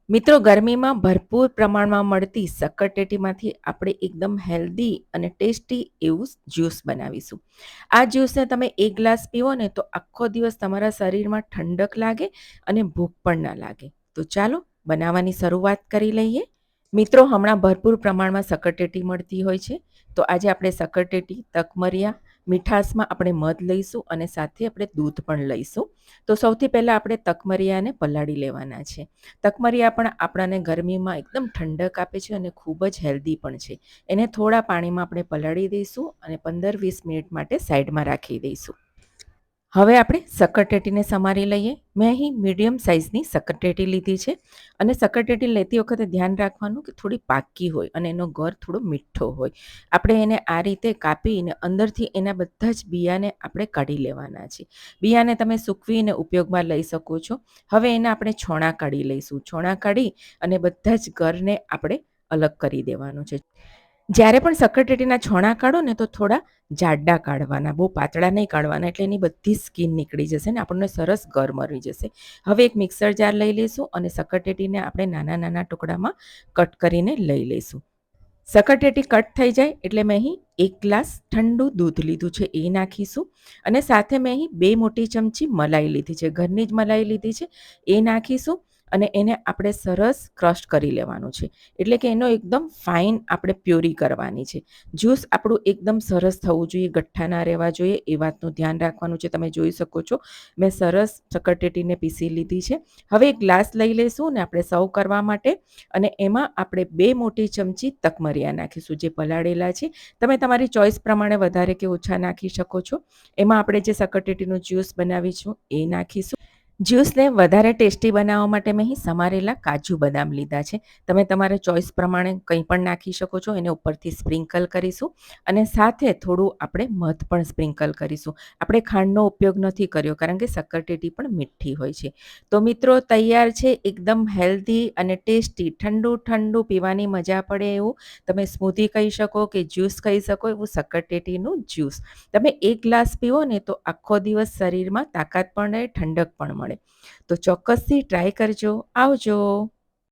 મિત્રો, ગરમીમાં ભરપૂર પ્રમાણમાં મળતી શક્કરટેટીમાંથી આપણે એકદમ હેલ્ધી અને ટેસ્ટી એવું જ્યુસ બનાવીશું. આ જ્યુસને તમે એક ગ્લાસ પીવો ને તો આખો દિવસ તમારા શરીરમાં ઠંડક લાગે અને ભૂખ પણ ના લાગે. તો ચાલો બનાવવાની શરૂઆત કરી લઈએ. મિત્રો, હમણાં ભરપૂર પ્રમાણમાં શક્કરટેટી મળતી હોય છે. તો આજે આપણે શક્કરટેટી, તકમરિયા, મીઠાશમાં આપણે મધ લઈશું અને સાથે આપણે દૂધ પણ લઈશું. તો સૌથી પહેલાં આપણે તકમરિયાને પલાળી લેવાના છે. તકમરિયા પણ આપણને ગરમીમાં એકદમ ઠંડક આપે છે અને ખૂબ જ હેલ્ધી પણ છે. એને થોડા પાણીમાં આપણે પલાળી દઈશું અને 15-20 મિનિટ માટે સાઈડમાં રાખી દઈશું. હવે આપણે શક્કરટેટીને સમારી લઈએ. મેં અહીં મીડિયમ સાઇઝની શક્કરટેટી લીધી છે અને શક્કરટેટી લેતી વખતે ધ્યાન રાખવાનું કે થોડી પાકી હોય અને એનો ગર થોડો મીઠો હોય. આપણે એને આ રીતે કાપીને અંદરથી એના બધા જ બિયાને આપણે કાઢી લેવાના છે. બિયાને તમે સૂકવીને ઉપયોગમાં લઈ શકો છો. હવે એને આપણે છોણા કાઢી લઈશું. છોણા કાઢી અને બધા જ ગરને આપણે અલગ કરી દેવાનું છે. જ્યારે પણ શક્કરટેટીના છોણા કાઢો ને તો થોડા જાડા કાઢવાના, બહુ પાતળા નહીં કાઢવાના, એટલે એની બધી સ્કીન નીકળી જશે ને આપણને સરસ ગર મળી જશે. હવે એક મિક્સર જાર લઈ લઈશું અને શક્કરટેટીને આપણે નાના નાના ટુકડામાં કટ કરીને લઈ લઈશું. શક્કરટેટી કટ થઈ જાય એટલે મેં અહીં 1 ગ્લાસ ઠંડુ દૂધ લીધું છે, એ નાખીશું અને સાથે મેં અહીં 2 મોટી ચમચી મલાઈ લીધી છે, ઘરની જ મલાઈ લીધી છે, એ નાખીશું અને એને આપણે સરસ ક્રશ કરી લેવાનું છે. એટલે કે એનો એકદમ ફાઇન આપણે પ્યોરી કરવાની છે. જ્યુસ આપણું એકદમ સરસ થવું જોઈએ, ગઠ્ઠા ના રહેવા જોઈએ, એ વાતનું ધ્યાન રાખવાનું છે. તમે જોઈ શકો છો મેં સરસ શક્કરટેટીને પીસી લીધી છે. હવે એક ગ્લાસ લઈ લઈશું ને આપણે સર્વ કરવા માટે અને એમાં આપણે 2 મોટી ચમચી તકમરિયા નાખીશું જે પલાળેલા છે. તમે તમારી ચોઈસ પ્રમાણે વધારે કે ઓછા નાખી શકો છો. એમાં આપણે જે શક્કરટેટીનું જ્યુસ બનાવીશું એ નાખીશું. જ્યુસને વધારે ટેસ્ટી બનાવવા માટે મેં અહીં સમારેલા કાજુ બદામ લીધા છે. તમે તમારા ચોઈસ પ્રમાણે કંઈ પણ નાખી શકો છો. એને ઉપરથી સ્પ્રિંકલ કરીશું અને સાથે થોડું આપણે મધ પણ સ્પ્રિંકલ કરીશું. આપણે ખાંડનો ઉપયોગ નથી કર્યો કારણ કે શક્કરટેટી પણ મીઠી હોય છે. તો મિત્રો, તૈયાર છે એકદમ હેલ્ધી અને ટેસ્ટી, ઠંડુ ઠંડુ પીવાની મજા પડે એવું તમે સ્મૂધી કહી શકો કે જ્યુસ કહી શકો એવું શક્કરટેટીનું જ્યુસ. તમે એક ગ્લાસ પીવો ને તો આખો દિવસ શરીરમાં તાકાત પણ રહે, ઠંડક પણ મળે. તો ચોક્કસથી ટ્રાય કરજો. આવજો.